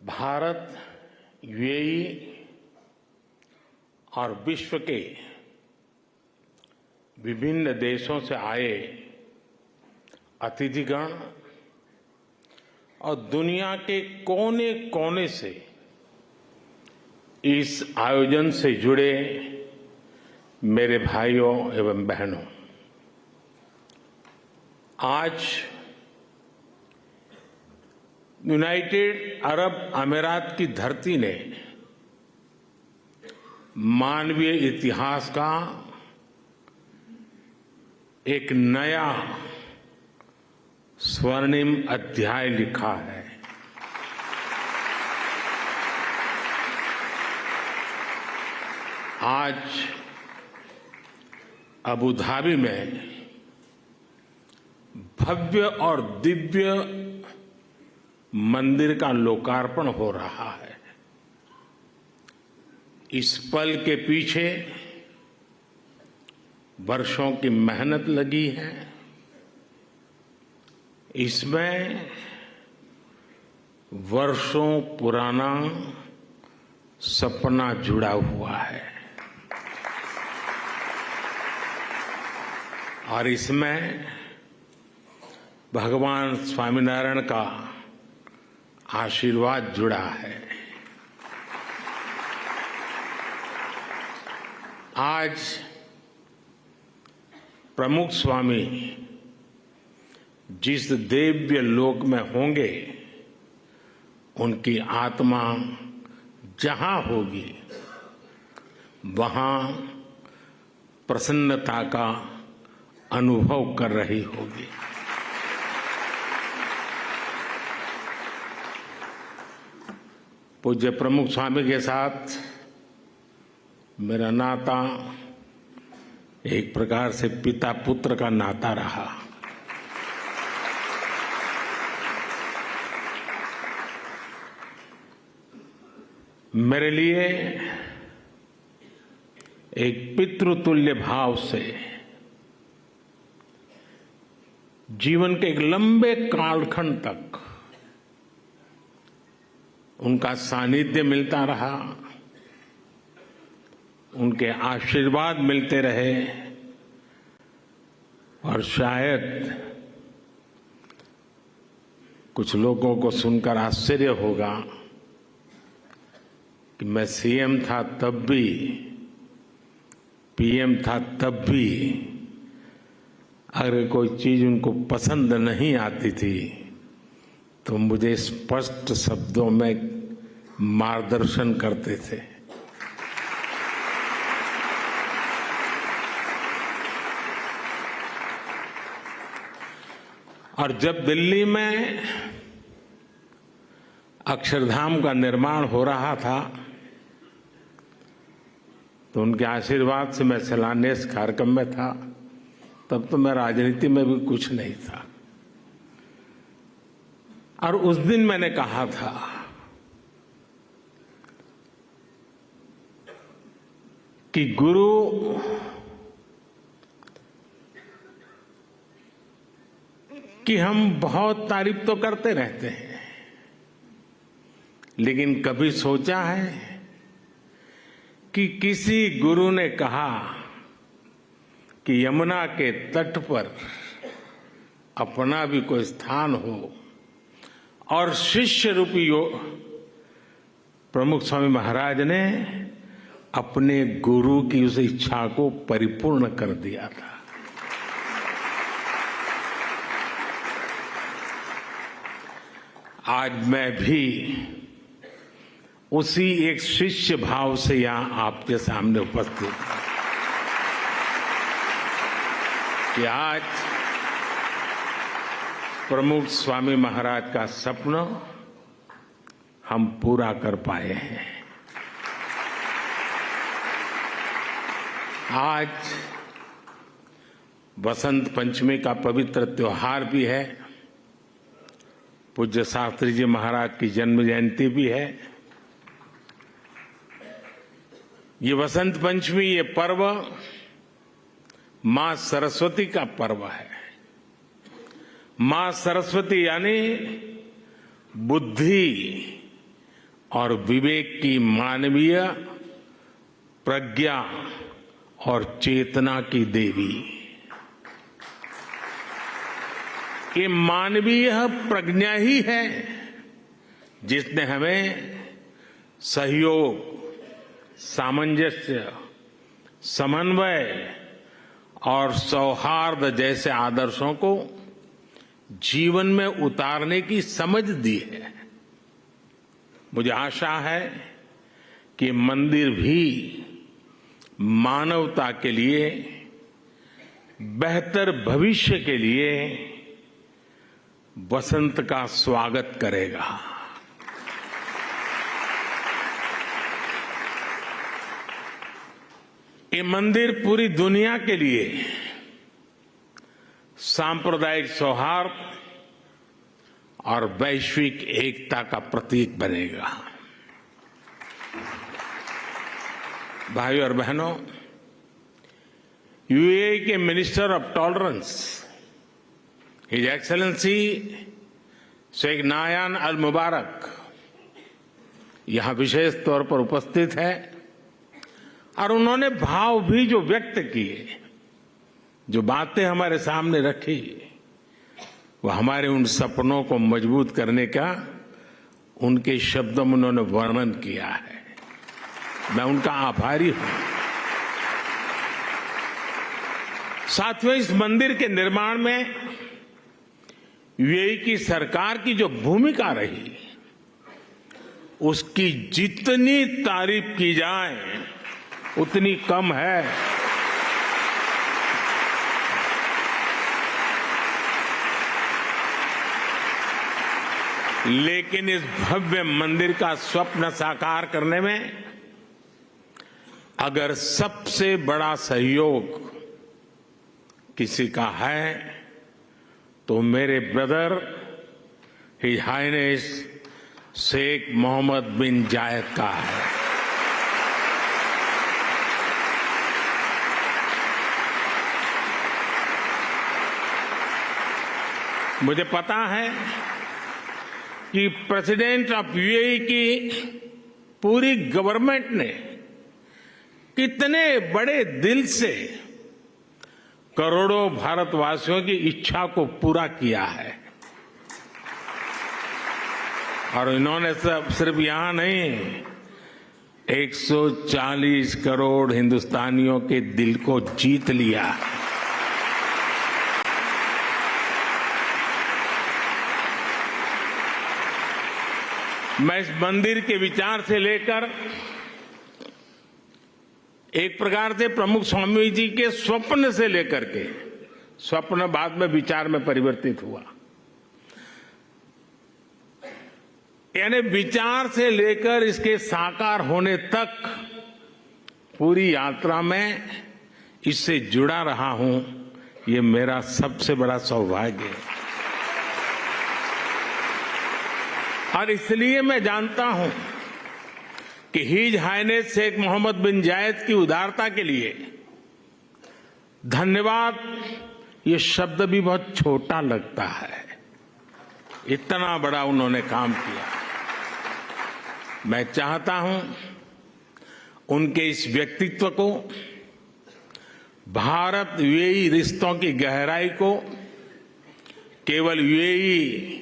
Bharat, UAE और विश्व के विभिन्न देशों से आए अतिथिगण और दुनिया के कोने कोने से इस आयोजन से जुड़े मेरे भाइयों एवं बहनों, आज यूनाइटेड अरब अमीरात की धरती ने मानवीय इतिहास का एक नया स्वर्णिम अध्याय लिखा है। आज अबू धाबी में भव्य और दिव्य मंदिर का लोकार्पण हो रहा है। इस पल के पीछे वर्षों की मेहनत लगी है। इसमें वर्षों पुराना सपना जुड़ा हुआ है और इसमें भगवान स्वामीनारायण का आशीर्वाद जुड़ा है। आज प्रमुख स्वामी जिस दिव्य लोक में होंगे, उनकी आत्मा जहां होगी वहां प्रसन्नता का अनुभव कर रही होगी। पूज्य प्रमुख स्वामी के साथ मेरा नाता एक प्रकार से पिता पुत्र का नाता रहा। मेरे लिए एक पितृतुल्य भाव से जीवन के एक लंबे कालखंड तक उनका सानिध्य मिलता रहा, उनके आशीर्वाद मिलते रहे और शायद कुछ लोगों को सुनकर आश्चर्य होगा कि मैं सीएम था तब भी, पीएम था तब भी अगर कोई चीज उनको पसंद नहीं आती थी तो मुझे स्पष्ट शब्दों में मार्गदर्शन करते थे। और जब दिल्ली में अक्षरधाम का निर्माण हो रहा था तो उनके आशीर्वाद से मैं शिलान्यास कार्यक्रम में था। तब तो मैं राजनीति में भी कुछ नहीं था और उस दिन मैंने कहा था कि गुरु की हम बहुत तारीफ तो करते रहते हैं, लेकिन कभी सोचा है कि किसी गुरु ने कहा कि यमुना के तट पर अपना भी कोई स्थान हो और शिष्य रूपी प्रमुख स्वामी महाराज ने अपने गुरु की उस इच्छा को परिपूर्ण कर दिया था। आज मैं भी उसी एक शिष्य भाव से यहां आपके सामने उपस्थित हूं कि आज प्रमुख स्वामी महाराज का सपना हम पूरा कर पाए हैं। आज बसंत पंचमी का पवित्र त्योहार भी है, पूज्य शास्त्री जी महाराज की जन्म जयंती भी है। ये बसंत पंचमी, ये पर्व मां सरस्वती का पर्व है। मां सरस्वती यानी बुद्धि और विवेक की मानवीय प्रज्ञा और चेतना की देवी। ये मानवीय प्रज्ञा ही है जिसने हमें सहयोग, सामंजस्य, समन्वय और सौहार्द जैसे आदर्शों को जीवन में उतारने की समझ दी है। मुझे आशा है कि मंदिर भी मानवता के लिए, बेहतर भविष्य के लिए वसंत का स्वागत करेगा। ये मंदिर पूरी दुनिया के लिए सांप्रदायिक सौहार्द और वैश्विक एकता का प्रतीक बनेगा। भाइयों और बहनों, यूएई के minister of tolerance his excellency Sheikh Nahyan al Mubarak यहां विशेष तौर पर उपस्थित है और उन्होंने भाव भी जो व्यक्त किए, जो बातें हमारे सामने रखी, वो हमारे उन सपनों को मजबूत करने का उनके शब्दों में उन्होंने वर्णन किया है। मैं उनका आभारी हूं। साथियों, इस मंदिर के निर्माण में यूएई की सरकार की जो भूमिका रही, उसकी जितनी तारीफ की जाए उतनी कम है। लेकिन इस भव्य मंदिर का स्वप्न साकार करने में अगर सबसे बड़ा सहयोग किसी का है तो मेरे brother his highness Sheikh Mohammed bin Zayed का है। मुझे पता है कि प्रेसिडेंट ऑफ यूएई की पूरी गवर्नमेंट ने कितने बड़े दिल से करोड़ों भारतवासियों की इच्छा को पूरा किया है। और इन्होंने सिर्फ यहां नहीं, 140 करोड़ हिंदुस्तानियों के दिल को जीत लिया है। मैं इस मंदिर के विचार से लेकर एक प्रकार से प्रमुख स्वामी जी के स्वप्न से लेकर के, स्वप्न बाद में विचार में परिवर्तित हुआ, यानी विचार से लेकर इसके साकार होने तक पूरी यात्रा में इससे जुड़ा रहा हूं। ये मेरा सबसे बड़ा सौभाग्य है और इसलिए मैं जानता हूं कि his highness Sheikh Mohammed bin जायद की उदारता के लिए धन्यवाद ये शब्द भी बहुत छोटा लगता है। इतना बड़ा उन्होंने काम किया। मैं चाहता हूं उनके इस व्यक्तित्व को, भारत यूएई रिश्तों की गहराई को केवल यूएई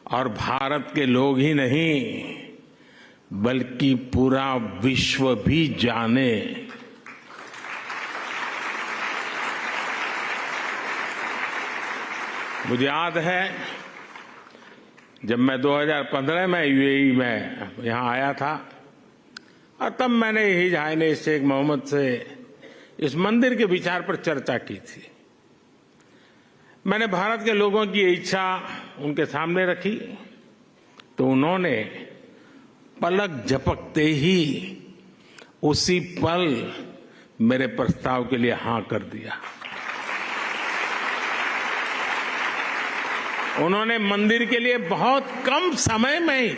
और भारत के लोग ही नहीं बल्कि पूरा विश्व भी जाने। मुझे याद है जब मैं 2015 में यूएई में यहां आया था और तब मैंने हिज हाइनेस शेख मोहम्मद से इस मंदिर के विचार पर चर्चा की थी। मैंने भारत के लोगों की इच्छा उनके सामने रखी तो उन्होंने पलक झपकते ही उसी पल मेरे प्रस्ताव के लिए हां कर दिया। उन्होंने मंदिर के लिए बहुत कम समय में ही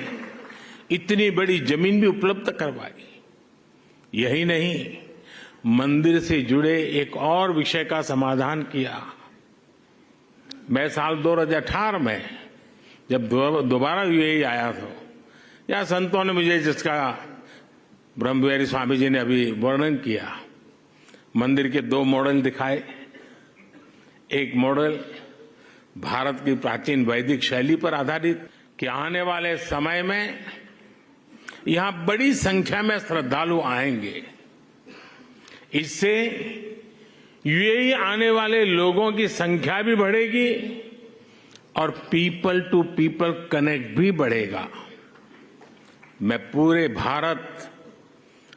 इतनी बड़ी जमीन भी उपलब्ध करवाई। यही नहीं, मंदिर से जुड़े एक और विषय का समाधान किया। मैं साल 2018 में जब दोबारा यूएई आया था, या संतों ने मुझे जिसका ब्रह्मविहारी स्वामी जी ने अभी वर्णन किया, मंदिर के 2 मॉडल दिखाए। एक मॉडल भारत की प्राचीन वैदिक शैली पर आधारित कि आने वाले समय में यहां बड़ी संख्या में श्रद्धालु आएंगे, इससे यूएई आने वाले लोगों की संख्या भी बढ़ेगी और पीपल टू पीपल कनेक्ट भी बढ़ेगा। मैं पूरे भारत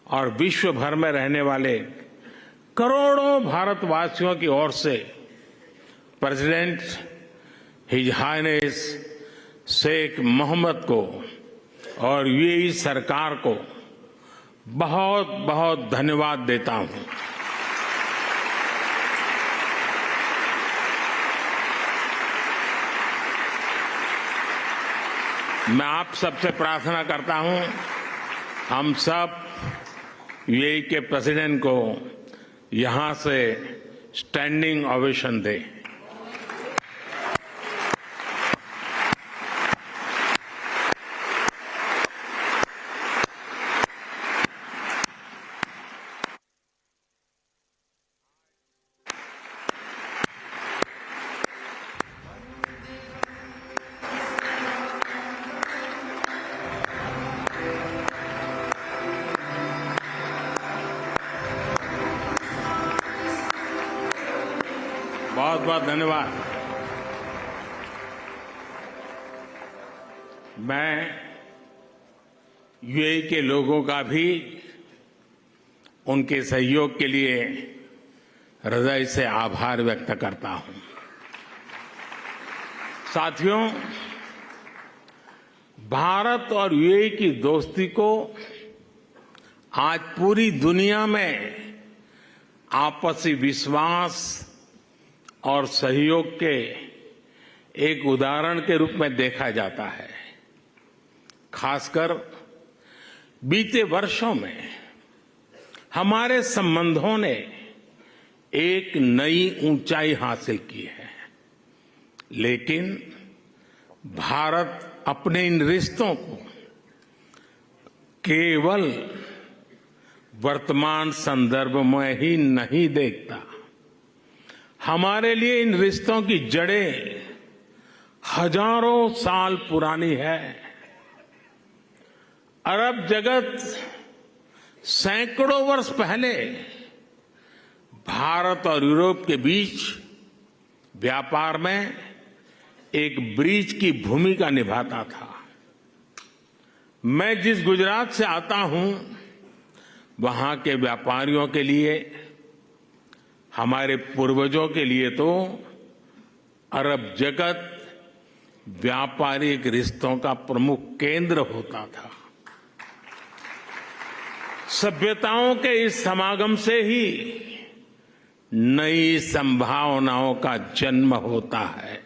और विश्व भर में रहने वाले करोड़ों भारतवासियों की ओर से president his highness Sheikh Mohammed को और यूएई सरकार को बहुत बहुत धन्यवाद देता हूं। मैं आप सबसे प्रार्थना करता हूं, हम सब यूएई के प्रेसिडेंट को यहां से स्टैंडिंग ओवेशन दें। बहुत बहुत धन्यवाद। मैं यूएई के लोगों का भी उनके सहयोग के लिए हृदय से आभार व्यक्त करता हूं। साथियों, भारत और यूएई की दोस्ती को आज पूरी दुनिया में आपसी विश्वास और सहयोग के एक उदाहरण के रूप में देखा जाता है। खासकर बीते वर्षों में हमारे संबंधों ने एक नई ऊंचाई हासिल की है, लेकिन भारत अपने इन रिश्तों को केवल वर्तमान संदर्भ में ही नहीं देखता। हमारे लिए इन रिश्तों की जड़ें हजारों साल पुरानी है। अरब जगत सैकड़ों वर्ष पहले भारत और यूरोप के बीच व्यापार में एक ब्रिज की भूमिका निभाता था। मैं जिस गुजरात से आता हूं, वहां के व्यापारियों के लिए, हमारे पूर्वजों के लिए तो अरब जगत व्यापारिक रिश्तों का प्रमुख केंद्र होता था। सभ्यताओं के इस समागम से ही नई संभावनाओं का जन्म होता है।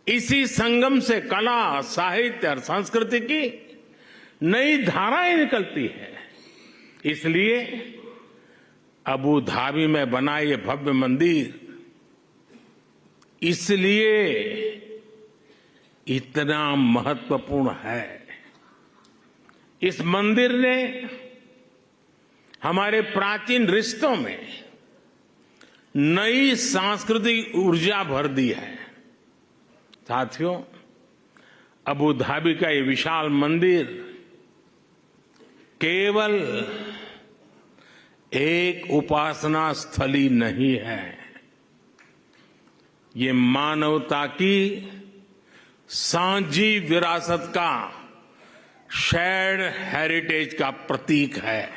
इसी संगम से कला, साहित्य और संस्कृति की नई धाराएं निकलती है। इसलिए अबू धाबी में बना ये भव्य मंदिर इसलिए इतना महत्वपूर्ण है। इस मंदिर ने हमारे प्राचीन रिश्तों में नई सांस्कृतिक ऊर्जा भर दी है। साथियों, अबू धाबी का ये विशाल मंदिर केवल एक उपासना स्थली नहीं है, ये मानवता की साझी विरासत का शेयर्ड हेरिटेज का प्रतीक है।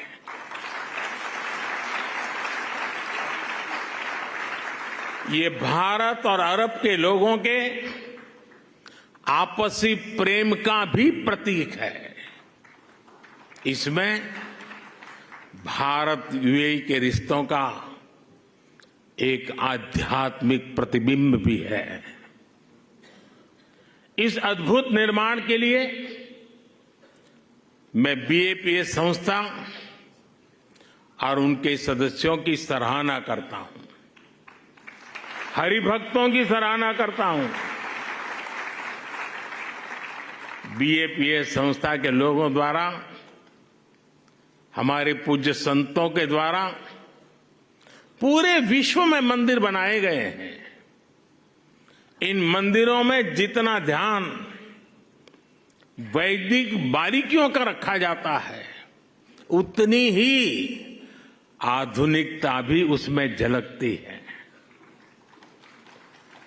ये भारत और अरब के लोगों के आपसी प्रेम का भी प्रतीक है। इसमें भारत यूएई के रिश्तों का एक आध्यात्मिक प्रतिबिंब भी है। इस अद्भुत निर्माण के लिए मैं बीएपीएस संस्था और उनके सदस्यों की सराहना करता हूं, हरिभक्तों की सराहना करता हूं। बीएपीएस संस्था के लोगों द्वारा, हमारे पूज्य संतों के द्वारा पूरे विश्व में मंदिर बनाए गए हैं। इन मंदिरों में जितना ध्यान वैदिक बारीकियों का रखा जाता है, उतनी ही आधुनिकता भी उसमें झलकती है।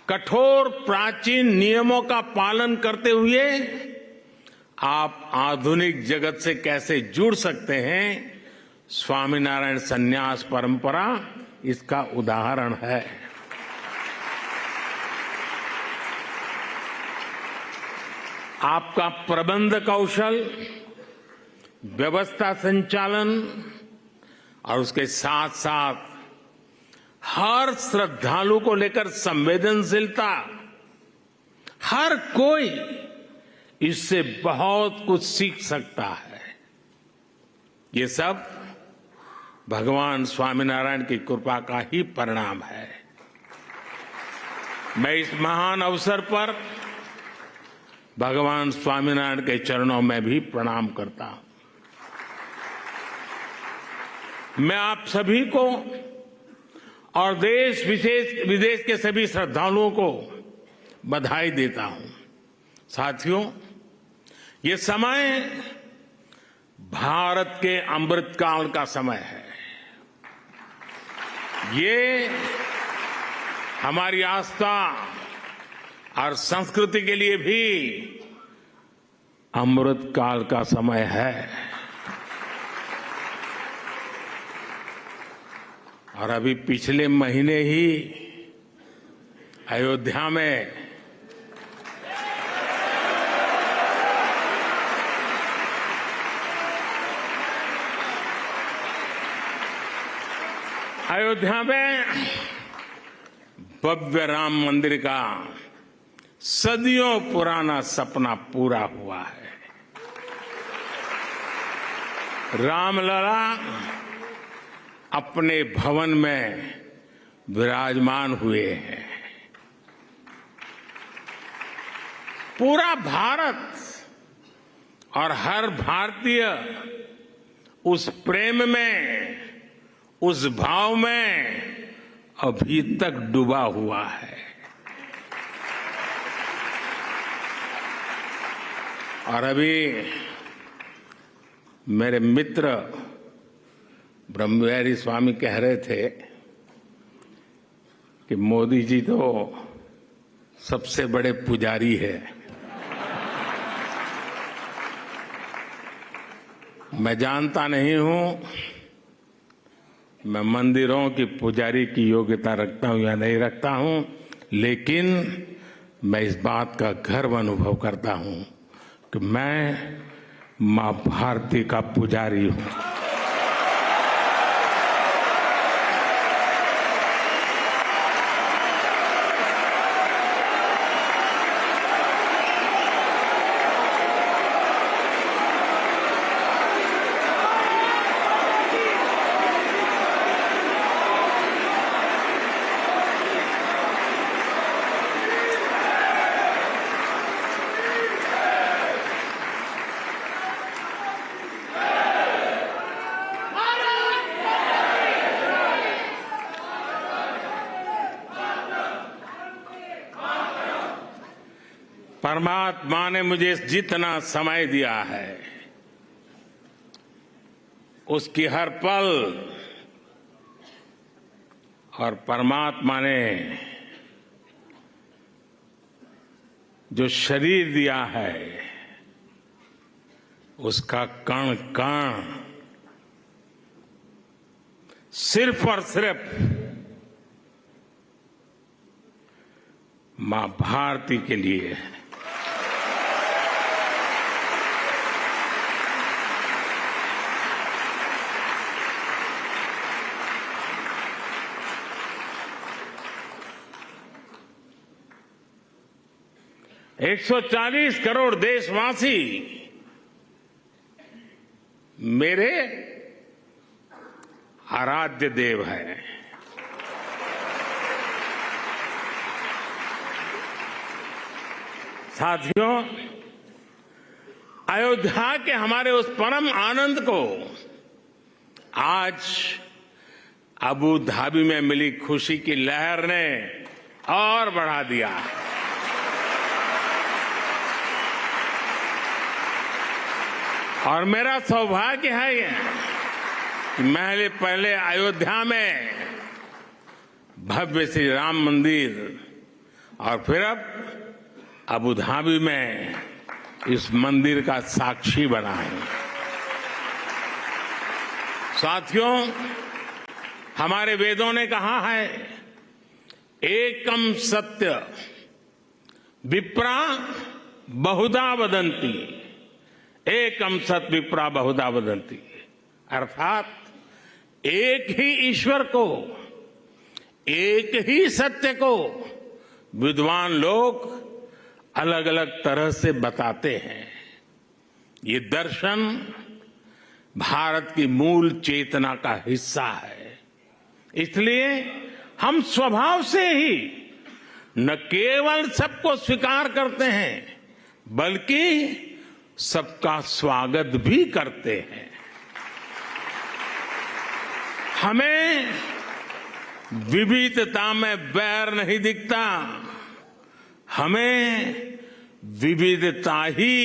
कठोर प्राचीन नियमों का पालन करते हुए आप आधुनिक जगत से कैसे जुड़ सकते हैं, स्वामीनारायण संन्यास परंपरा इसका उदाहरण है। आपका प्रबंध कौशल, व्यवस्था संचालन और उसके साथ साथ हर श्रद्धालु को लेकर संवेदनशीलता, हर कोई इससे बहुत कुछ सीख सकता है। ये सब भगवान स्वामीनारायण की कृपा का ही परिणाम है। मैं इस महान अवसर पर भगवान स्वामीनारायण के चरणों में भी प्रणाम करता हूं। मैं आप सभी को और देश विदेश के सभी श्रद्धालुओं को बधाई देता हूं। साथियों, ये समय भारत के अमृतकाल का समय है। ये हमारी आस्था और संस्कृति के लिए भी अमृतकाल का समय है। और अभी पिछले महीने ही अयोध्या में भव्य राम मंदिर का सदियों पुराना सपना पूरा हुआ है। रामलला अपने भवन में विराजमान हुए हैं। पूरा भारत और हर भारतीय उस प्रेम में, उस भाव में अभी तक डूबा हुआ है। और अभी मेरे मित्र ब्रह्मविहारी स्वामी कह रहे थे कि मोदी जी तो सबसे बड़े पुजारी है। मैं जानता नहीं हूं मैं मंदिरों की पुजारी की योग्यता रखता हूं या नहीं रखता हूं, लेकिन मैं इस बात का गर्व अनुभव करता हूं कि मैं मां भारती का पुजारी हूं। परमात्मा ने मुझे जितना समय दिया है, उसकी हर पल, और परमात्मा ने जो शरीर दिया है, उसका कण कण सिर्फ और सिर्फ मां भारती के लिए है। एक 140 करोड़ देशवासी मेरे आराध्य देव हैं। साथियों, अयोध्या के हमारे उस परम आनंद को आज अबू धाबी में मिली खुशी की लहर ने और बढ़ा दिया। और मेरा सौभाग्य है ये कि मैं पहले अयोध्या में भव्य श्री राम मंदिर और फिर अब अबू धाबी में इस मंदिर का साक्षी बना है। साथियों, हमारे वेदों ने कहा है, एकम सत्य विप्रा बहुधा वदंती, एकम सत्य विप्रा बहुधा वदंती, अर्थात एक ही ईश्वर को, एक ही सत्य को विद्वान लोग अलग अलग तरह से बताते हैं। ये दर्शन भारत की मूल चेतना का हिस्सा है। इसलिए हम स्वभाव से ही न केवल सबको स्वीकार करते हैं, बल्कि सबका स्वागत भी करते हैं। हमें विविधता में बैर नहीं दिखता, हमें विविधता ही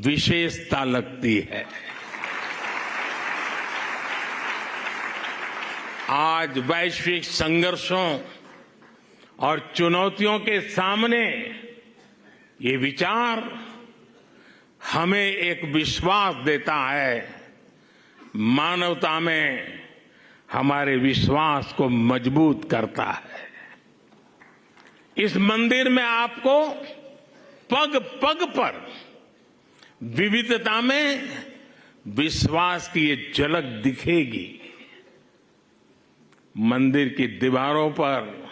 विशेषता लगती है। आज वैश्विक संघर्षों और चुनौतियों के सामने ये विचार हमें एक विश्वास देता है, मानवता में हमारे विश्वास को मजबूत करता है। इस मंदिर में आपको पग पग पर विविधता में विश्वास की ये झलक दिखेगी। मंदिर की दीवारों पर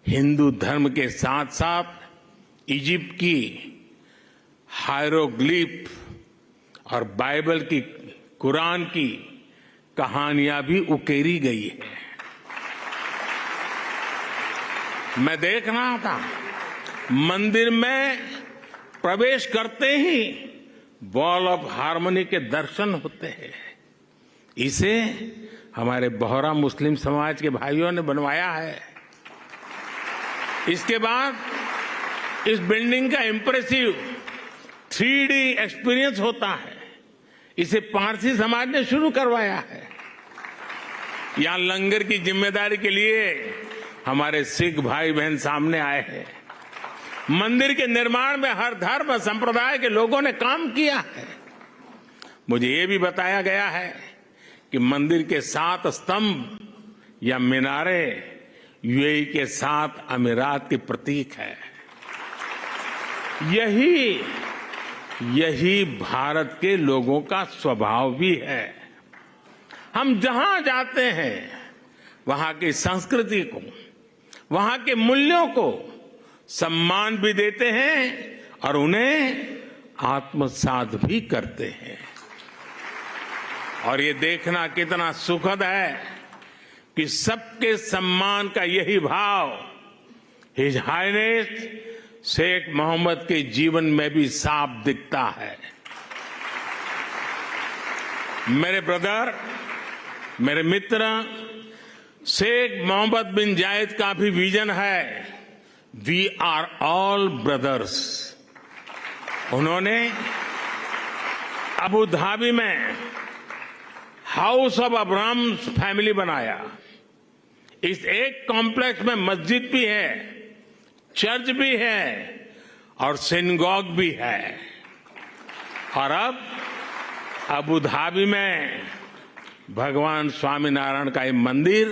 हिंदू धर्म के साथ साथ इजिप्ट की हायरोग्लिफ और बाइबल की, कुरान की कहानियां भी उकेरी गई है। मैं देख रहा था, मंदिर में प्रवेश करते ही वॉल ऑफ हार्मनी के दर्शन होते हैं। इसे हमारे बोहरा मुस्लिम समाज के भाइयों ने बनवाया है। इसके बाद इस बिल्डिंग का इंप्रेसिव 3D एक्सपीरियंस होता है। इसे पारसी समाज ने शुरू करवाया है। यहां लंगर की जिम्मेदारी के लिए हमारे सिख भाई बहन सामने आए हैं। मंदिर के निर्माण में हर धर्म संप्रदाय के लोगों ने काम किया है। मुझे ये भी बताया गया है कि मंदिर के 7 स्तंभ या मीनारे यूएई के 7 अमीरात के प्रतीक है। यही भारत के लोगों का स्वभाव भी है। हम जहां जाते हैं वहां की संस्कृति को, वहां के मूल्यों को सम्मान भी देते हैं और उन्हें आत्मसात भी करते हैं। और ये देखना कितना सुखद है कि सबके सम्मान का यही भाव हिज हाइनेस शेख मोहम्मद के जीवन में भी साफ दिखता है। मेरे ब्रदर, मेरे मित्र, शेख मोहम्मद बिन जायद का भी विजन है, वी आर ऑल ब्रदर्स। उन्होंने अबू धाबी में हाउस ऑफ अब्राहम फैमिली बनाया। इस एक कॉम्प्लेक्स में मस्जिद भी है, चर्च भी है और सिनगॉग भी है। और अब अबू धाबी में भगवान स्वामीनारायण का ये मंदिर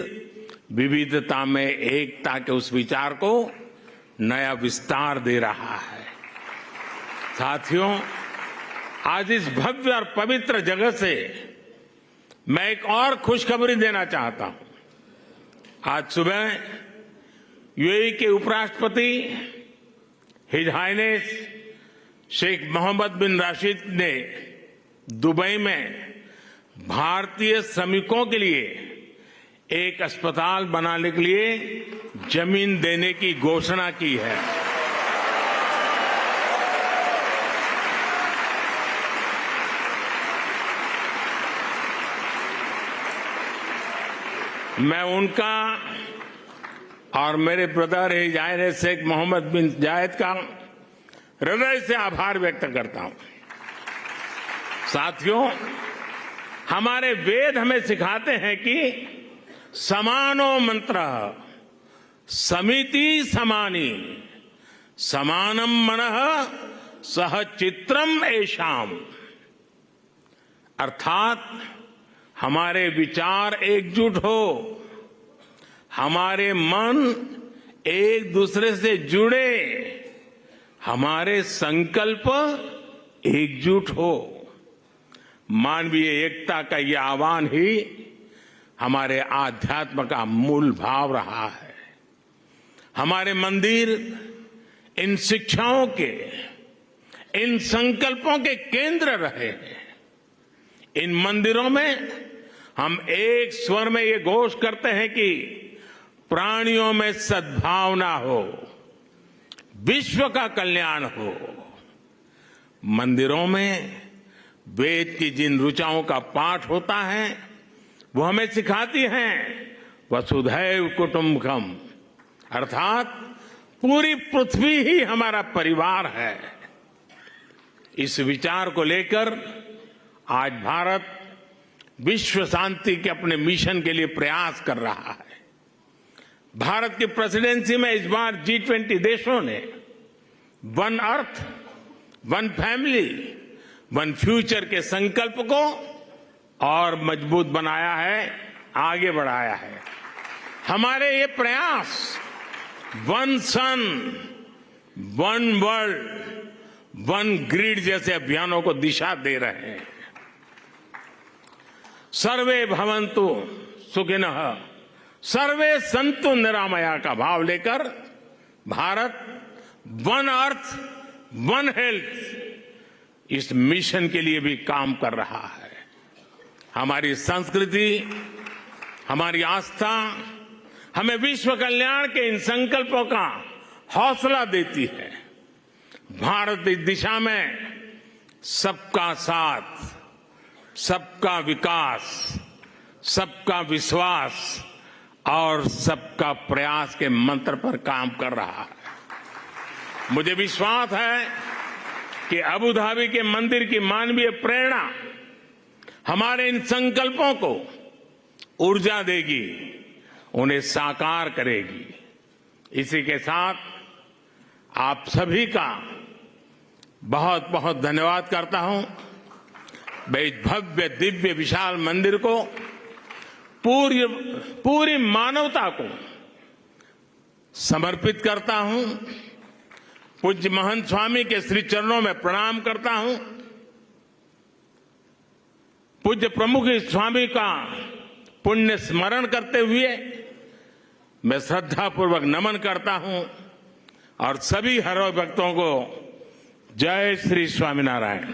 विविधता में एकता के उस विचार को नया विस्तार दे रहा है। साथियों, आज इस भव्य और पवित्र जगह से मैं एक और खुशखबरी देना चाहता हूं। आज सुबह यूएई के उपराष्ट्रपति हिज हाइनेस शेख मोहम्मद बिन राशिद ने दुबई में भारतीय श्रमिकों के लिए एक अस्पताल बनाने के लिए जमीन देने की घोषणा की है। मैं उनका और मेरे brother his highness Sheikh Mohammed bin Zayed का हृदय से आभार व्यक्त करता हूं। साथियों, हमारे वेद हमें सिखाते हैं कि समानो मंत्रः समिति समानी समानम मनः सह चित्रम ऐशाम, अर्थात हमारे विचार एकजुट हो, हमारे मन एक दूसरे से जुड़े, हमारे संकल्प एकजुट हो। मानवीय एकता का यह आह्वान ही हमारे आध्यात्म का मूल भाव रहा है। हमारे मंदिर इन शिक्षाओं के, इन संकल्पों के केंद्र रहे हैं। इन मंदिरों में हम एक स्वर में ये घोष करते हैं कि प्राणियों में सद्भावना हो, विश्व का कल्याण हो। मंदिरों में वेद की जिन ऋचाओं का पाठ होता है वो हमें सिखाती हैं वसुधैव कुटुंबकम, अर्थात पूरी पृथ्वी ही हमारा परिवार है। इस विचार को लेकर आज भारत विश्व शांति के अपने मिशन के लिए प्रयास कर रहा है। भारत की प्रेसिडेंसी में इस बार G20 देशों ने one earth, one family, one future के संकल्प को और मजबूत बनाया है, आगे बढ़ाया है। हमारे ये प्रयास वन सन, वन वर्ल्ड, वन ग्रिड जैसे अभियानों को दिशा दे रहे हैं। सर्वे भवन्तु सुखिनः, सर्वे सन्तु निरामया का भाव लेकर Bharat one earth, one health इस मिशन के लिए भी काम कर रहा है। हमारी संस्कृति, हमारी आस्था हमें विश्व कल्याण के इन संकल्पों का हौसला देती है। भारत इस दिशा में सबका साथ, सबका विकास, सबका विश्वास और सबका प्रयास के मंत्र पर काम कर रहा है। मुझे विश्वास है कि अबू धाबी के मंदिर की मानवीय प्रेरणा हमारे इन संकल्पों को ऊर्जा देगी, उन्हें साकार करेगी। इसी के साथ आप सभी का बहुत बहुत धन्यवाद करता हूं। मैं इस भव्य दिव्य विशाल मंदिर को पूरी मानवता को समर्पित करता हूं। पूज्य महंत स्वामी के श्री चरणों में प्रणाम करता हूं। पूज्य प्रमुख स्वामी का पुण्य स्मरण करते हुए मैं श्रद्धापूर्वक नमन करता हूं और सभी हरि भक्तों को जय श्री स्वामीनारायण।